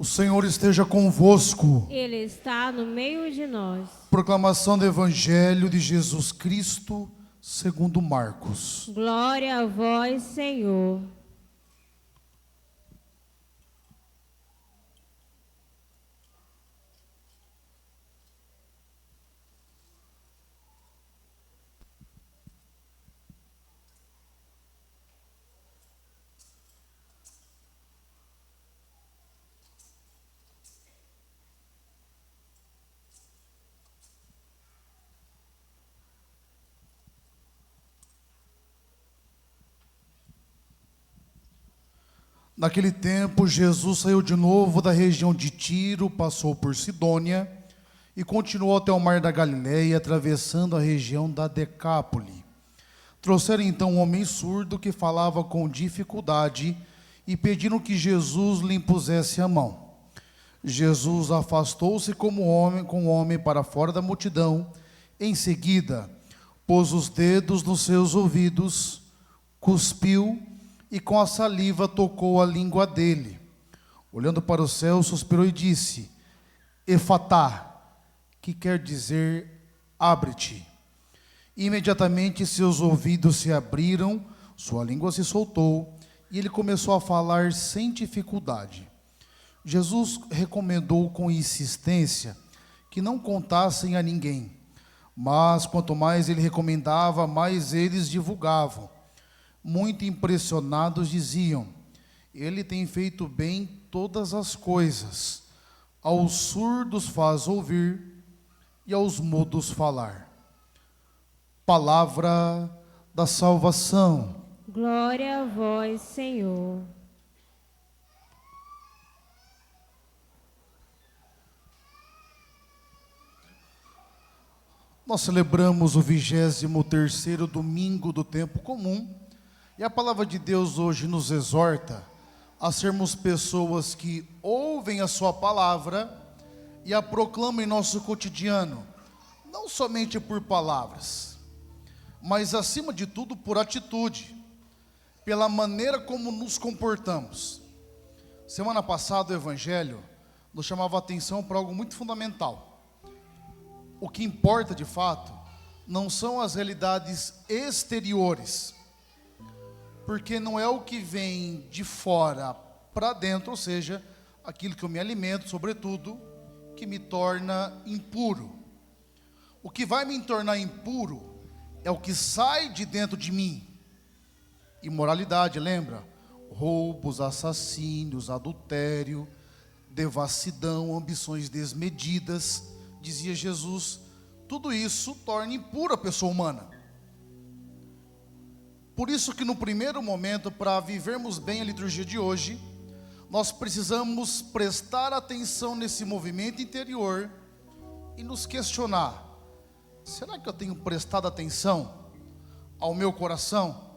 O Senhor esteja convosco. Ele está no meio de nós. Proclamação do Evangelho de Jesus Cristo, segundo Marcos. Glória a vós, Senhor. Naquele tempo, Jesus saiu de novo da região de Tiro, passou por Sidônia e continuou até o mar da Galileia, atravessando a região da Decápole. Trouxeram então um homem surdo que falava com dificuldade e pediram que Jesus lhe impusesse a mão. Jesus afastou-se com o homem para fora da multidão. Em seguida, pôs os dedos nos seus ouvidos, cuspiu e com a saliva tocou a língua dele. Olhando para o céu, suspirou e disse: Efatá, que quer dizer abre-te. Imediatamente seus ouvidos se abriram, sua língua se soltou e ele começou a falar sem dificuldade. Jesus recomendou com insistência que não contassem a ninguém, mas quanto mais ele recomendava, mais eles divulgavam. Muito impressionados diziam: ele tem feito bem todas as coisas. Aos surdos faz ouvir e aos mudos falar. Palavra da salvação. Glória a vós, Senhor. Nós celebramos o 23º domingo do tempo comum. E a palavra de Deus hoje nos exorta a sermos pessoas que ouvem a sua palavra e a proclamam em nosso cotidiano, não somente por palavras, mas acima de tudo por atitude, pela maneira como nos comportamos. Semana passada o Evangelho nos chamava a atenção para algo muito fundamental. O que importa de fato não são as realidades exteriores, porque não é o que vem de fora para dentro, ou seja, aquilo que eu me alimento, sobretudo, que me torna impuro. O que vai me tornar impuro é o que sai de dentro de mim. Imoralidade, lembra? Roubos, assassínios, adultério, devassidão, ambições desmedidas, dizia Jesus. Tudo isso torna impura a pessoa humana. Por isso que no primeiro momento, para vivermos bem a liturgia de hoje, nós precisamos prestar atenção nesse movimento interior e nos questionar: será que eu tenho prestado atenção ao meu coração?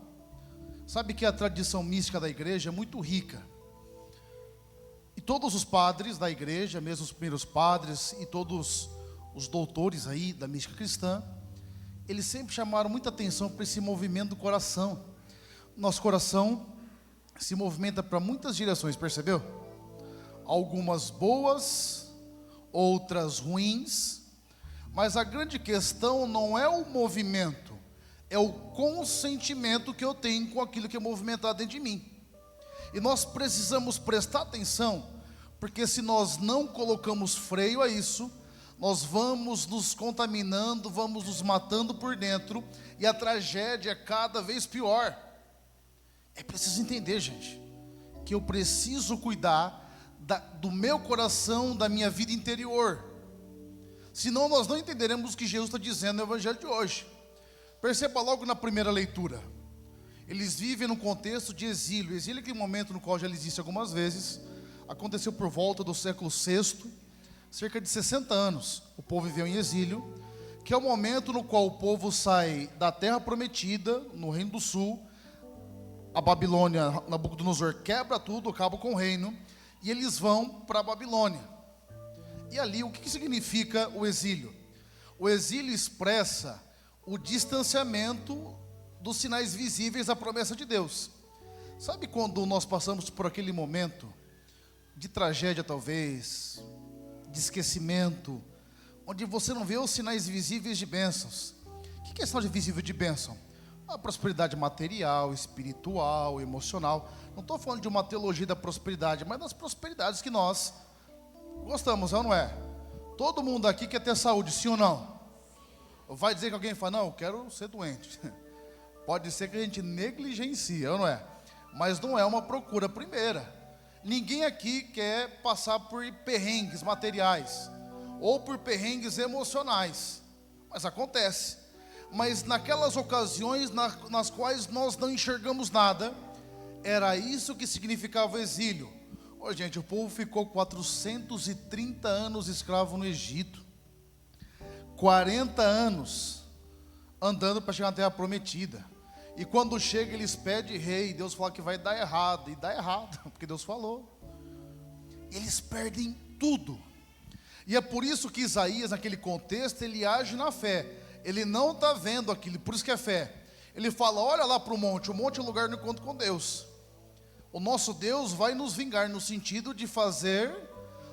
Sabe que a tradição mística da igreja é muito rica. E todos os padres da igreja, mesmo os primeiros padres e todos os doutores aí da mística cristã, eles sempre chamaram muita atenção para esse movimento do coração. Nosso coração se movimenta para muitas direções, percebeu? Algumas boas, outras ruins, mas a grande questão não é o movimento, é o consentimento que eu tenho com aquilo que é movimentado dentro de mim. E nós precisamos prestar atenção, porque se nós não colocamos freio a isso, nós vamos nos contaminando, vamos nos matando por dentro, e a tragédia é cada vez pior. É preciso entender, gente, que eu preciso cuidar do meu coração, da minha vida interior. Senão nós não entenderemos o que Jesus está dizendo no Evangelho de hoje. Perceba logo na primeira leitura. Eles vivem num contexto de exílio. Exílio é aquele momento no qual já lhes disse algumas vezes, aconteceu por volta do século VI, cerca de 60 anos, o povo viveu em exílio, que é o momento no qual o povo sai da terra prometida, no reino do sul. A Babilônia, Nabucodonosor quebra tudo, acaba com o reino, e eles vão para a Babilônia. E ali, o que significa o exílio? O exílio expressa o distanciamento dos sinais visíveis da promessa de Deus. Sabe quando nós passamos por aquele momento de tragédia talvez, de esquecimento, onde você não vê os sinais visíveis de bênçãos. O que é sinal visível de bênção? A prosperidade material, espiritual, emocional. Não estou falando de uma teologia da prosperidade, mas das prosperidades que nós gostamos, é ou não é? Todo mundo aqui quer ter saúde, sim ou não? Ou vai dizer que alguém fala, não, eu quero ser doente. Pode ser que a gente negligencie, ou não é? Mas não é uma procura primeira. Ninguém aqui quer passar por perrengues materiais ou por perrengues emocionais, mas acontece. Mas naquelas ocasiões nas quais nós não enxergamos nada, era isso que significava o exílio. Ô, gente, o povo ficou 430 anos escravo no Egito, 40 anos andando para chegar na terra prometida. E quando chega, eles pedem rei, Deus fala que vai dar errado, e dá errado, porque Deus falou. Eles perdem tudo. E é por isso que Isaías, naquele contexto, ele age na fé. Ele não está vendo aquilo, por isso que é fé. Ele fala, olha lá para o monte é o lugar do encontro com Deus. O nosso Deus vai nos vingar, no sentido de fazer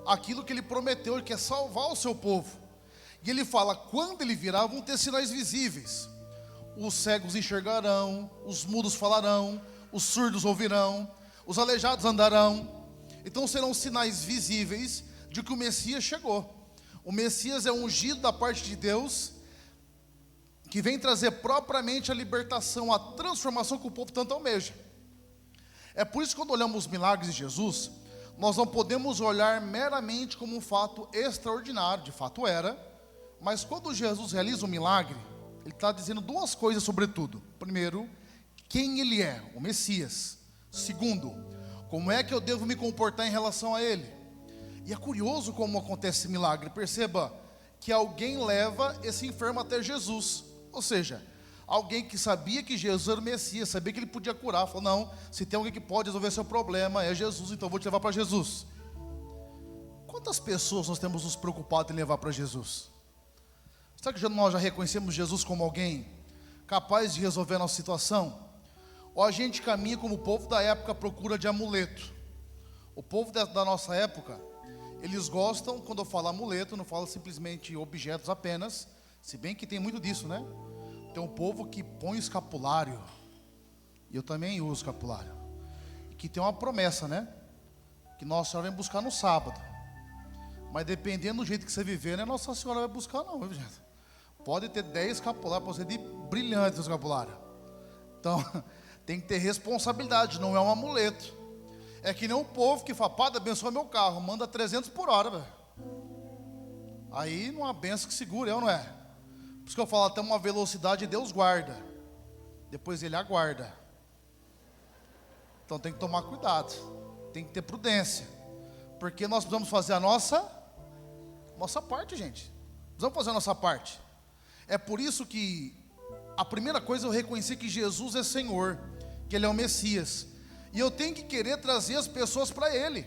aquilo que Ele prometeu, Ele quer salvar o seu povo. E Ele fala, quando Ele virá, vão ter sinais visíveis. Os cegos enxergarão, os mudos falarão, os surdos ouvirão, os aleijados andarão. Então serão sinais visíveis de que o Messias chegou. O Messias é ungido da parte de Deus, que vem trazer propriamente a libertação, a transformação que o povo tanto almeja. É por isso que quando olhamos os milagres de Jesus, nós não podemos olhar meramente como um fato extraordinário, de fato era, mas quando Jesus realiza um milagre, Ele está dizendo duas coisas sobretudo. Primeiro, quem Ele é, o Messias. Segundo, como é que eu devo me comportar em relação a Ele. E é curioso como acontece esse milagre. Perceba que alguém leva esse enfermo até Jesus. Ou seja, alguém que sabia que Jesus era o Messias, sabia que Ele podia curar. Falou, não, se tem alguém que pode resolver seu problema, é Jesus, então eu vou te levar para Jesus. Quantas pessoas nós temos nos preocupado em levar para Jesus? Será que nós já reconhecemos Jesus como alguém capaz de resolver a nossa situação? Ou a gente caminha como o povo da época à procura de amuleto? O povo da nossa época, eles gostam, quando eu falo amuleto, não falo simplesmente objetos apenas, se bem que tem muito disso, né? Tem um povo que põe escapulário, e eu também uso escapulário, e que tem uma promessa, né? Que Nossa Senhora vem buscar no sábado. Mas dependendo do jeito que você viver, não é Nossa Senhora vai buscar não, viu, gente? Pode ter 10 escapulários para você de brilhante escapulário. Então, tem que ter responsabilidade, não é um amuleto. É que nem um povo que fala, Padre, abençoa meu carro, manda 300 por hora, velho. Aí não há benção que segura, é ou não é? Por isso que eu falo, até uma velocidade Deus guarda, depois Ele aguarda. Então tem que tomar cuidado, tem que ter prudência, porque nós precisamos fazer a nossa parte, gente. Precisamos fazer a nossa parte. É por isso que a primeira coisa é eu reconhecer que Jesus é Senhor, que Ele é o Messias. E eu tenho que querer trazer as pessoas para Ele.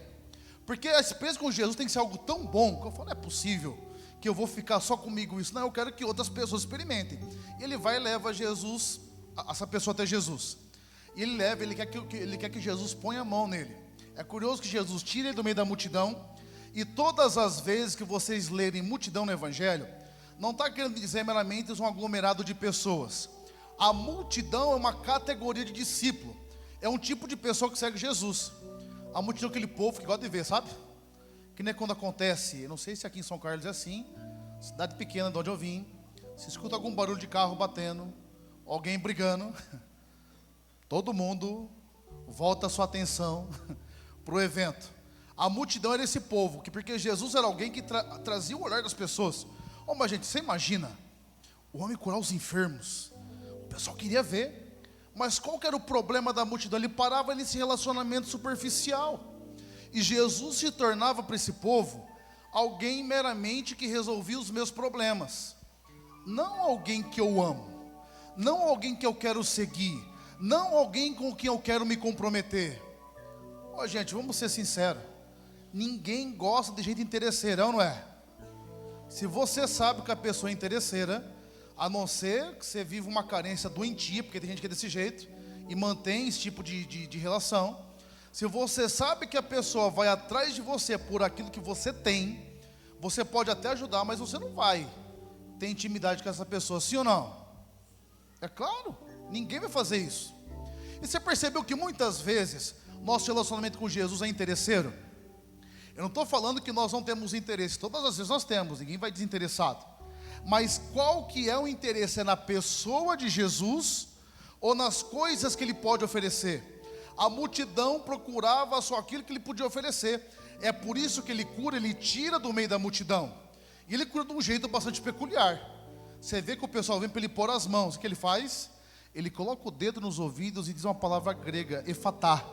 Porque a experiência com Jesus tem que ser algo tão bom, que eu falo, não é possível que eu vou ficar só comigo isso. Não, eu quero que outras pessoas experimentem. E Ele vai e leva Jesus, essa pessoa até Jesus. E Ele leva, Ele quer que Jesus ponha a mão nele. É curioso que Jesus tira ele do meio da multidão. E todas as vezes que vocês lerem multidão no Evangelho, não está querendo dizer meramente um aglomerado de pessoas. A multidão é uma categoria de discípulo. É um tipo de pessoa que segue Jesus. A multidão é aquele povo que gosta de ver, sabe? Que nem quando acontece, eu não sei se aqui em São Carlos é assim, cidade pequena de onde eu vim, se escuta algum barulho de carro batendo, alguém brigando, todo mundo volta a sua atenção para o evento. A multidão era esse povo, porque Jesus era alguém que trazia o olhar das pessoas. Oh, mas gente, você imagina o homem curar os enfermos? O pessoal queria ver. Mas qual que era o problema da multidão? Ele parava nesse relacionamento superficial. E Jesus se tornava para esse povo alguém meramente que resolvia os meus problemas. Não alguém que eu amo, não alguém que eu quero seguir, não alguém com quem eu quero me comprometer. Ó, gente, vamos ser sinceros. Ninguém gosta de gente interesseira, não é? Se você sabe que a pessoa é interesseira, a não ser que você viva uma carência doentia, porque tem gente que é desse jeito, e mantém esse tipo de relação. Se você sabe que a pessoa vai atrás de você por aquilo que você tem, você pode até ajudar, mas você não vai ter intimidade com essa pessoa, sim ou não? É claro, ninguém vai fazer isso. E você percebeu que muitas vezes nosso relacionamento com Jesus é interesseiro? Eu não estou falando que nós não temos interesse, todas as vezes nós temos, ninguém vai desinteressado. Mas qual que é o interesse? É na pessoa de Jesus ou nas coisas que ele pode oferecer? A multidão procurava só aquilo que ele podia oferecer. É por isso que ele cura, ele tira do meio da multidão. E ele cura de um jeito bastante peculiar. Você vê que o pessoal vem para ele pôr as mãos. O que ele faz? Ele coloca o dedo nos ouvidos e diz uma palavra grega, efatá.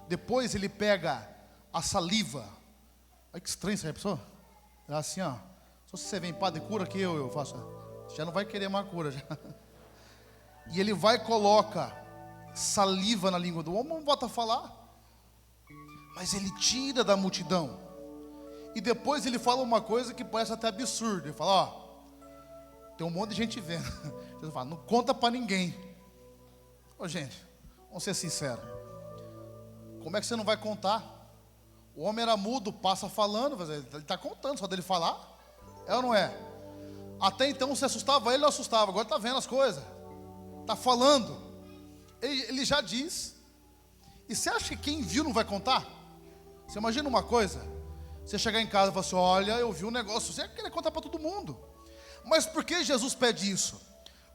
Depois ele pega a saliva. Olha que estranho essa pessoa. É assim, ó. Só se você vem, padre, cura aqui, eu faço. Já não vai querer mais cura. Já. E ele vai e coloca saliva na língua do homem, não volta a falar. Mas ele tira da multidão. E depois ele fala uma coisa que parece até absurda. Ele fala, ó, tem um monte de gente vendo. Ele fala, não conta para ninguém. Ô gente, vamos ser sinceros. Como é que você não vai contar? O homem era mudo, passa falando, ele está contando, só dele falar. É ou não é? Até então você assustava ele, não assustava. Agora está vendo as coisas. Está falando. Ele já diz. E você acha que quem viu não vai contar? Você imagina uma coisa. Você chegar em casa e falar assim, olha, eu vi um negócio. Você vai querer contar para todo mundo. Mas por que Jesus pede isso?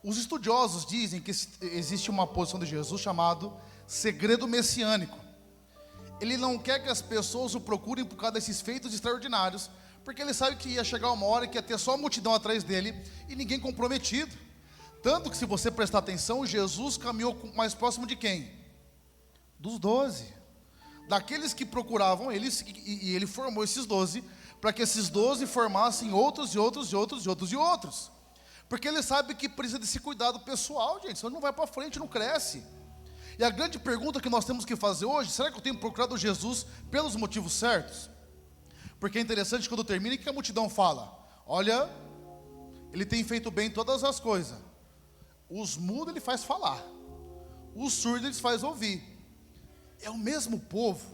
Os estudiosos dizem que existe uma posição de Jesus chamado segredo messiânico. Ele não quer que as pessoas o procurem por causa desses feitos extraordinários, porque ele sabe que ia chegar uma hora que ia ter só a multidão atrás dele e ninguém comprometido. Tanto que se você prestar atenção, Jesus caminhou mais próximo de quem? Dos 12. Daqueles que procuravam eles, e ele formou esses 12, para que esses 12 formassem outros e outros e outros e outros e outros. Porque ele sabe que precisa desse cuidado pessoal, gente, senão não vai para frente, não cresce. E a grande pergunta que nós temos que fazer hoje, será que eu tenho procurado Jesus pelos motivos certos? Porque é interessante quando termina que a multidão fala, olha, ele tem feito bem todas as coisas. Os mudos ele faz falar, os surdos ele faz ouvir. É o mesmo povo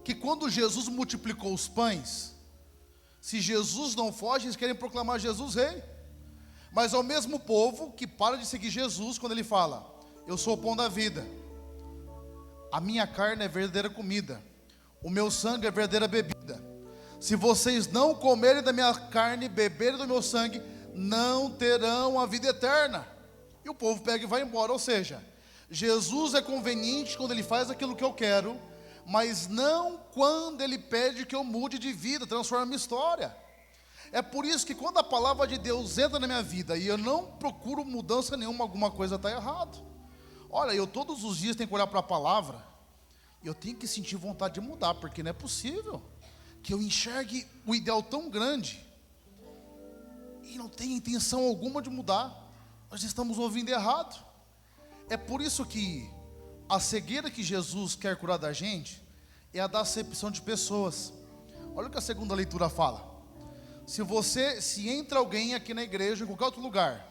que quando Jesus multiplicou os pães, se Jesus não foge, eles querem proclamar Jesus rei. Mas é o mesmo povo que para de seguir Jesus quando ele fala, eu sou o pão da vida, a minha carne é verdadeira comida, o meu sangue é verdadeira bebida. Se vocês não comerem da minha carne e beberem do meu sangue, não terão a vida eterna. E o povo pega e vai embora. Ou seja, Jesus é conveniente quando ele faz aquilo que eu quero, mas não quando ele pede que eu mude de vida, transforme a minha história. É por isso que quando a palavra de Deus entra na minha vida e eu não procuro mudança nenhuma, alguma coisa está errado. Olha, eu todos os dias tenho que olhar para a palavra e eu tenho que sentir vontade de mudar, porque não é possível que eu enxergue o ideal tão grande e não tenha intenção alguma de mudar. Nós estamos ouvindo errado. É por isso que a cegueira que Jesus quer curar da gente é a da acepção de pessoas. Olha o que a segunda leitura fala. Se entra alguém aqui na igreja, em qualquer outro lugar,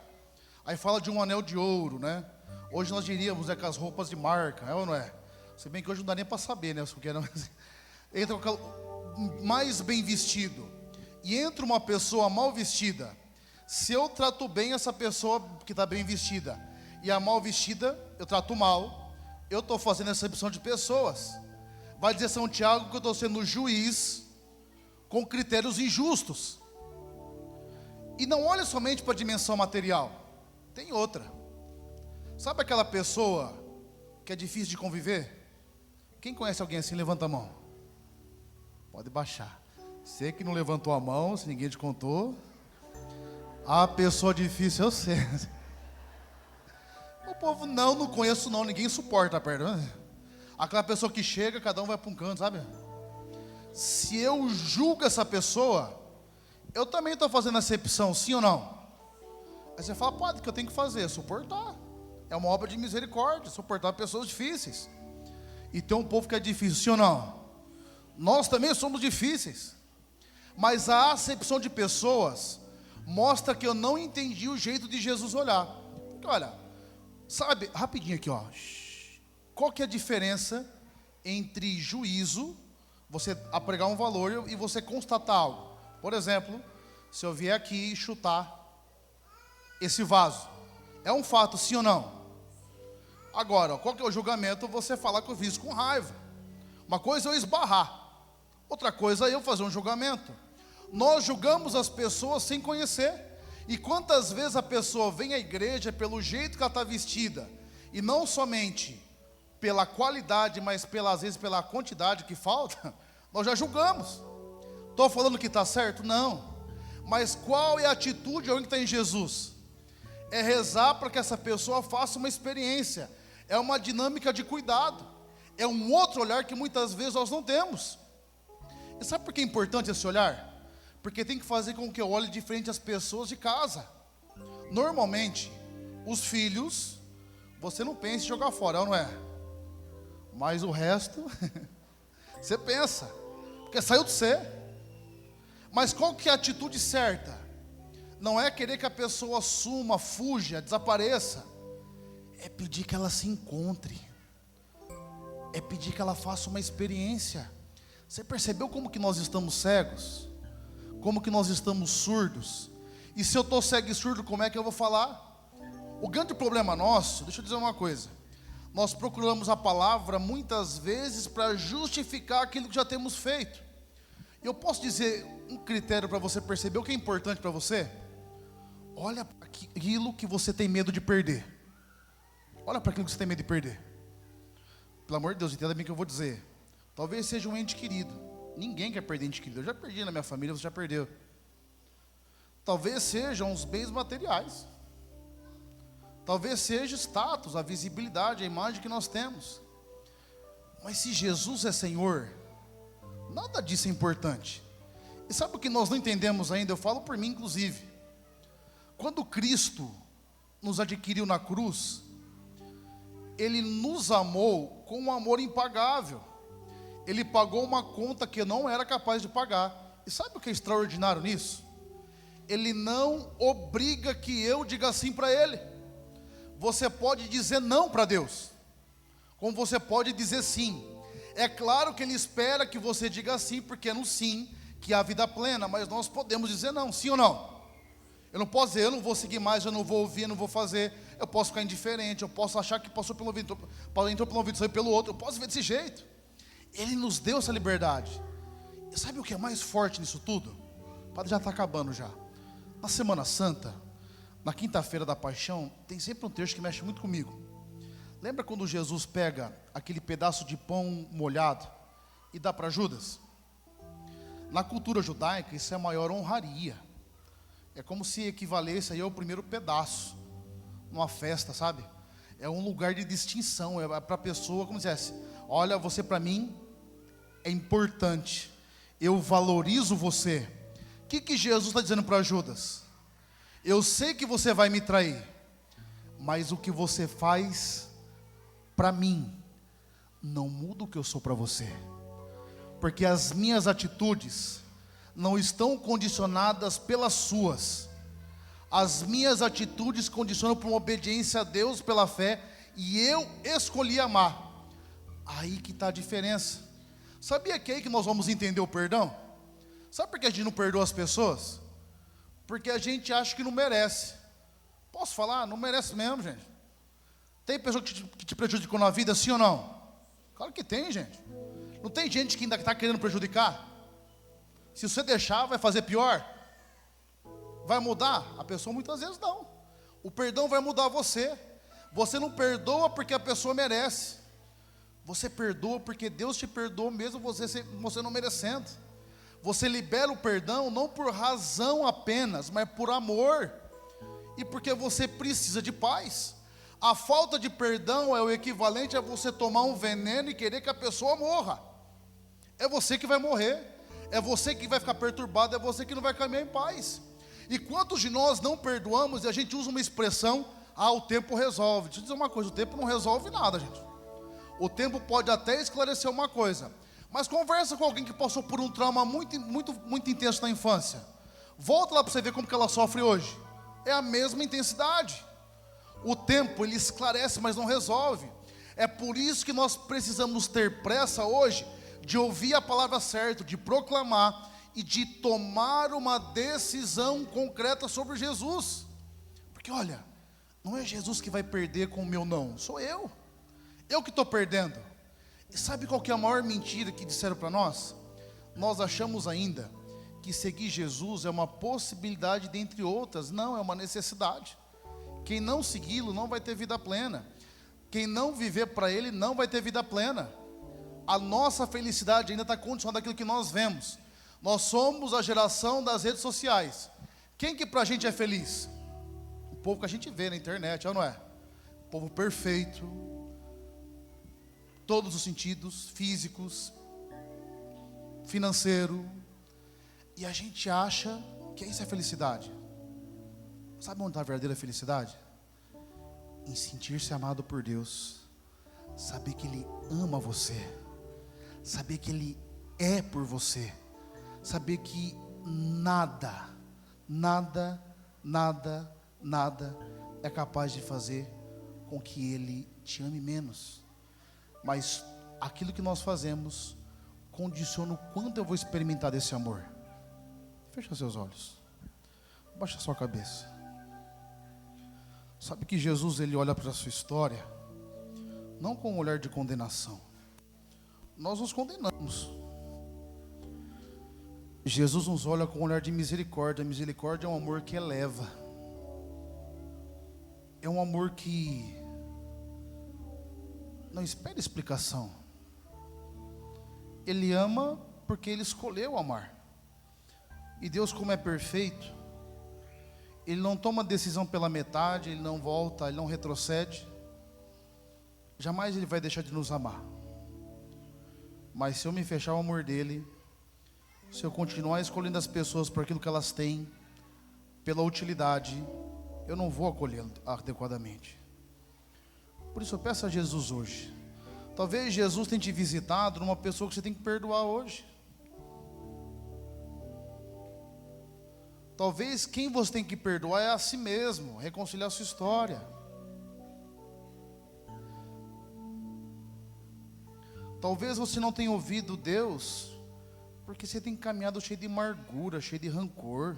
aí fala de um anel de ouro, né? Hoje nós diríamos com as roupas de marca, é ou não é? Se bem que hoje não dá nem para saber, né? Entra mais bem vestido e entra uma pessoa mal vestida. Se eu trato bem essa pessoa que está bem vestida e a mal vestida eu trato mal, eu estou fazendo acepção de pessoas. Vai dizer São Tiago que eu estou sendo juiz com critérios injustos. E não olhe somente para a dimensão material, tem outra. Sabe aquela pessoa que é difícil de conviver? Quem conhece alguém assim, levanta a mão. Pode baixar. Você que não levantou a mão, se ninguém te contou. A pessoa difícil, eu sei. O povo, não conheço não, ninguém suporta perto. Aquela pessoa que chega, cada um vai para um canto, sabe? Se eu julgo essa pessoa, eu também estou fazendo acepção, sim ou não? Aí você fala, padre, o que eu tenho que fazer? Suportar. É uma obra de misericórdia, suportar pessoas difíceis. E tem um povo que é difícil, sim ou não? Nós também somos difíceis. Mas a acepção de pessoas mostra que eu não entendi o jeito de Jesus olhar. Porque olha, sabe, rapidinho aqui, ó. Qual que é a diferença entre juízo, você apregar um valor e você constatar algo. Por exemplo, se eu vier aqui e chutar esse vaso, é um fato, sim ou não? Agora, qual que é o julgamento? Você falar que eu fiz com raiva. Uma coisa é eu esbarrar, outra coisa é eu fazer um julgamento. Nós julgamos as pessoas sem conhecer. E quantas vezes a pessoa vem à igreja pelo jeito que ela está vestida, e não somente pela qualidade, mas às vezes pela quantidade que falta, nós já julgamos. Estou falando que está certo? Não. Mas qual é a atitude alguém que está em Jesus? É rezar para que essa pessoa faça uma experiência. É uma dinâmica de cuidado. É um outro olhar que muitas vezes nós não temos. E sabe por que é importante esse olhar? Porque tem que fazer com que eu olhe de frente às pessoas de casa. Normalmente, os filhos, você não pensa em jogar fora, não é? Mas o resto, você pensa, porque saiu de você. Mas qual que é a atitude certa? Não é querer que a pessoa suma, fuja, desapareça. É pedir que ela se encontre. É pedir que ela faça uma experiência. Você percebeu como que nós estamos cegos? Como que nós estamos surdos? E se eu estou cego e surdo, como é que eu vou falar? O grande problema nosso, deixa eu dizer uma coisa. Nós procuramos a palavra muitas vezes para justificar aquilo que já temos feito. Eu posso dizer um critério para você perceber o que é importante para você? Olha para aquilo que você tem medo de perder. Olha para aquilo que você tem medo de perder. Pelo amor de Deus, entenda bem o que eu vou dizer. Talvez seja um ente querido. Ninguém quer perder ente querido. Eu já perdi na minha família, você já perdeu. Talvez sejam os bens materiais. Talvez seja status, a visibilidade, a imagem que nós temos. Mas se Jesus é Senhor, nada disso é importante. E sabe o que nós não entendemos ainda? Eu falo por mim, inclusive. Quando Cristo nos adquiriu na cruz, Ele nos amou com um amor impagável. Ele pagou uma conta que eu não era capaz de pagar. E sabe o que é extraordinário nisso? Ele não obriga que eu diga sim para Ele. Você pode dizer não para Deus, como você pode dizer sim. É claro que Ele espera que você diga sim, porque é no sim que há vida plena. Mas nós podemos dizer não, sim ou não? Eu não posso dizer, eu não vou seguir mais, eu não vou ouvir, eu não vou fazer. Eu posso ficar indiferente, eu posso achar que passou pelo ouvido, entrou pelo ouvido, saiu pelo outro. Eu posso ver desse jeito. Ele nos deu essa liberdade. E sabe o que é mais forte nisso tudo? O padre já está acabando já. Na Semana Santa, na quinta-feira da Paixão, tem sempre um texto que mexe muito comigo. Lembra quando Jesus pega aquele pedaço de pão molhado e dá para Judas? Na cultura judaica, isso é a maior honraria. É como se equivalesse aí ao primeiro pedaço numa festa, sabe? É um lugar de distinção, é para a pessoa, como se dissesse, olha, você para mim é importante, eu valorizo você. O que Jesus está dizendo para Judas? Eu sei que você vai me trair, mas o que você faz para mim não muda o que eu sou para você, porque as minhas atitudes não estão condicionadas pelas suas. As minhas atitudes condicionam por uma obediência a Deus pela fé, e eu escolhi amar. Aí que está a diferença. Sabia que é aí que nós vamos entender o perdão? Sabe por que a gente não perdoa as pessoas? Porque a gente acha que não merece. Posso falar? Não merece mesmo, gente. Tem pessoa que te prejudicou na vida, sim ou não? Claro que tem, gente. Não tem gente que ainda está querendo prejudicar? Se você deixar, vai fazer pior? Vai mudar? A pessoa muitas vezes não. O perdão vai mudar você. Você não perdoa porque a pessoa merece. Você perdoa porque Deus te perdoa mesmo você não merecendo. Você libera o perdão não por razão apenas, mas por amor. E porque você precisa de paz. A falta de perdão é o equivalente a você tomar um veneno e querer que a pessoa morra. É você que vai morrer. É você que vai ficar perturbado, é você que não vai caminhar em paz. E quantos de nós não perdoamos e a gente usa uma expressão, o tempo resolve. Deixa eu dizer uma coisa, o tempo não resolve nada, gente. O tempo pode até esclarecer uma coisa, mas conversa com alguém que passou por um trauma muito intenso na infância. Volta lá para você ver como que ela sofre hoje. É a mesma intensidade. O tempo, ele esclarece, mas não resolve. É por isso que nós precisamos ter pressa hoje de ouvir a palavra certa, de proclamar e de tomar uma decisão concreta sobre Jesus. Porque olha, não é Jesus que vai perder com o meu não, sou eu que estou perdendo. E sabe qual que é a maior mentira que disseram para nós? Nós achamos ainda que seguir Jesus é uma possibilidade dentre outras. Não, é uma necessidade. Quem não segui-lo não vai ter vida plena. Quem não viver para Ele não vai ter vida plena. A nossa felicidade ainda está condicionada àquilo que nós vemos. Nós somos a geração das redes sociais. Quem que para a gente é feliz? O povo que a gente vê na internet, não é? O povo perfeito, todos os sentidos, físicos, financeiro. E a gente acha que isso é felicidade. Sabe onde está a verdadeira felicidade? Em sentir-se amado por Deus, saber que Ele ama você, saber que Ele é por você, saber que nada é capaz de fazer com que Ele te ame menos. Mas aquilo que nós fazemos condiciona o quanto eu vou experimentar desse amor. Fecha seus olhos, baixa sua cabeça. Sabe que Jesus, Ele olha para a sua história não com um olhar de condenação. Nós nos condenamos. Jesus nos olha com um olhar de misericórdia. A misericórdia é um amor que eleva. É um amor que não espera explicação. Ele ama porque Ele escolheu amar. E Deus, como é perfeito, Ele não toma decisão pela metade, Ele não volta, Ele não retrocede. Jamais Ele vai deixar de nos amar. Mas se eu me fechar ao amor dEle, se eu continuar escolhendo as pessoas por aquilo que elas têm, pela utilidade, eu não vou acolhê-lo adequadamente. Por isso eu peço a Jesus hoje. Talvez Jesus tenha te visitado numa pessoa que você tem que perdoar hoje. Talvez quem você tem que perdoar é a si mesmo, reconciliar a sua história. Talvez você não tenha ouvido Deus, porque você tem caminhado cheio de amargura, cheio de rancor.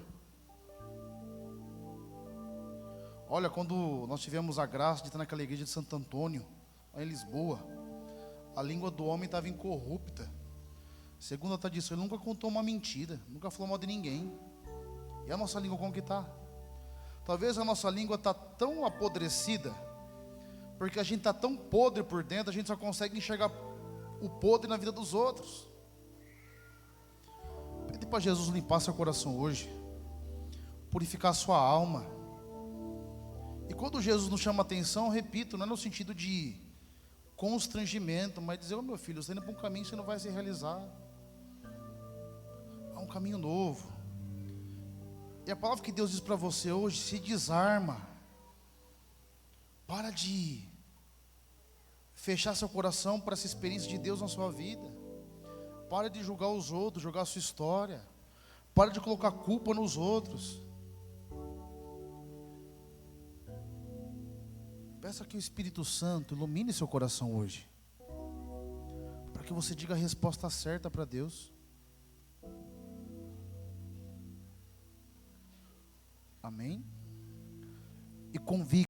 Olha, quando nós tivemos a graça de estar naquela igreja de Santo Antônio, lá em Lisboa, a língua do homem estava incorrupta. Segundo a tradição, ele nunca contou uma mentira, nunca falou mal de ninguém. E a nossa língua como que está? Talvez a nossa língua está tão apodrecida, porque a gente está tão podre por dentro, a gente só consegue enxergar o podre na vida dos outros. Pede para Jesus limpar seu coração hoje, purificar sua alma. E quando Jesus nos chama a atenção, repito, não é no sentido de constrangimento, mas dizer: ô meu filho, você está indo para um caminho que você não vai se realizar. É um caminho novo. E a palavra que Deus diz para você hoje: se desarma. Para de fechar seu coração para essa experiência de Deus na sua vida. Para de julgar os outros, julgar a sua história. Para de colocar culpa nos outros. Peça que o Espírito Santo ilumine seu coração hoje, para que você diga a resposta certa para Deus. Amém? E convicto.